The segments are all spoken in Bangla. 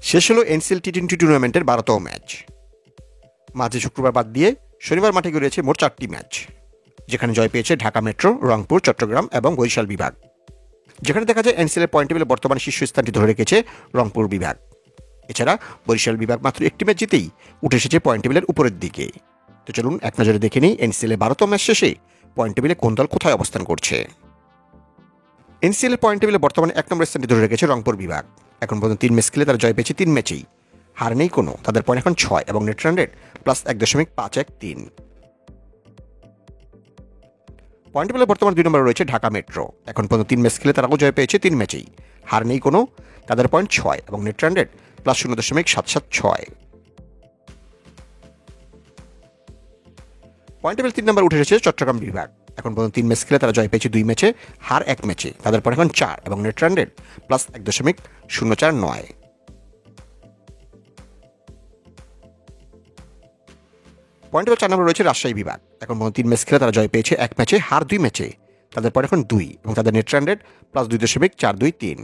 শেষ হলো এনসিএল টি20 টুর্নামেন্টের 12তম ম্যাচ। মাঝে শুক্রবার বাদ দিয়ে শনিবার মাঠে গড়িয়েছে মোট 4টি ম্যাচ, যেখানে জয় পেয়েছে ঢাকা মেট্রো, রংপুর, চট্টগ্রাম এবং বরিশাল বিভাগ। যেখানে দেখা যায় এনসিএল এর পয়েন্ট টেবিলে বর্তমানে শীর্ষস্থানটি ধরে রেখেছে রংপুর বিভাগ। এছাড়া বরিশাল বিভাগ মাত্র একটি ম্যাচ জিতেই উঠে এসেছে পয়েন্ট টেবিলের উপরের দিকে। তো চলুন এক নজরে দেখে নিই এনসিএল এর 12তম ম্যাচ শেষে পয়েন্ট টেবিলে কোন দল কোথায় অবস্থান করছে। এনসিএল এর পয়েন্ট টেবিলে বর্তমানে 1 নম্বর স্থানটি ধরে রেখেছে রংপুর বিভাগ। এখন পর্যন্ত 3 ম্যাচ খেলে তারা জয় পেয়েছে 3 ম্যাচেই, হার নেই কোনো। তাদের পয়েন্ট এখন 6 এবং নেট রান রেট +1.513। পয়েন্ট টেবিলে বর্তমানে 2 নম্বরে রয়েছে ঢাকা মেট্রো। এখন পর্যন্ত 3 ম্যাচ খেলে তারাও জয় পেয়েছে 3 ম্যাচেই, হার নেই কোনো। তাদের পয়েন্ট 6 এবং net run rate +0.776। Point table 3 নম্বরে উঠে এসেছে চট্টগ্রাম বিভাগ। এখন পর্যন্ত 3 ম্যাচ খেলে তারা জয় পেয়েছে 2 ম্যাচে, হার 1 ম্যাচে। তাদের পয়েন্ট এখন 4 এবং net run rate +1.049। Point table 4 নম্বরে রয়েছে রাজশাহী বিভাগ। এখন পর্যন্ত 3 ম্যাচ খেলে তারা জয় পেয়েছে 1 ম্যাচে, হার 2 ম্যাচে। তাদের পয়েন্ট এখন 2 এবং তাদের নেট রান রেট +2.423।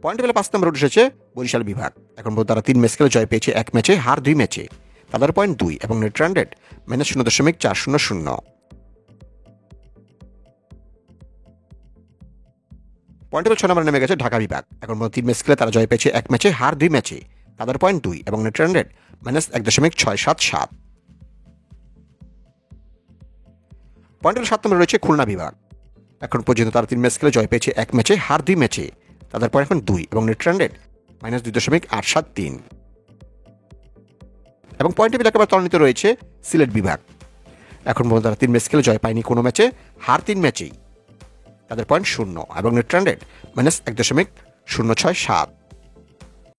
পয়েন্ট টেবিলে 5 নম্বরে উঠে এসেছে বরিশাল বিভাগ। এখন পর্যন্ত তারা 3 ম্যাচ খেলে জয় পেয়েছে 1 ম্যাচে, হার 2 ম্যাচে। তাদের পয়েন্ট 2 এবং net run rate -0.400। Point table 6 নম্বরে নেমে গেছে ঢাকা বিভাগ। এখন পর্যন্ত 3 ম্যাচ খেলে তারা জয় পেয়েছে 1 ম্যাচে, হার 2 ম্যাচে। তাদের পয়েন্ট 2 এবং net run rate -1.677। Point table 7 নম্বরে রয়েছে খুলনা বিভাগ। এখন পর্যন্ত তারা 3 ম্যাচ খেলে জয় পেয়েছে 1 ম্যাচে, হার 2 ম্যাচে। তাদের পয়েন্ট এখন 2 এবং নেট রান রেট -2.873। এবং পয়েন্ট টেবিল একেবারে তলানিতে রয়েছে সিলেট বিভাগ। এখন পর্যন্ত তারা 3 ম্যাচ খেলে জয় পায়নি কোনো ম্যাচে, হার 3 ম্যাচেই। তাদের পয়েন্ট 0 এবং নেট রান রেট -1.067।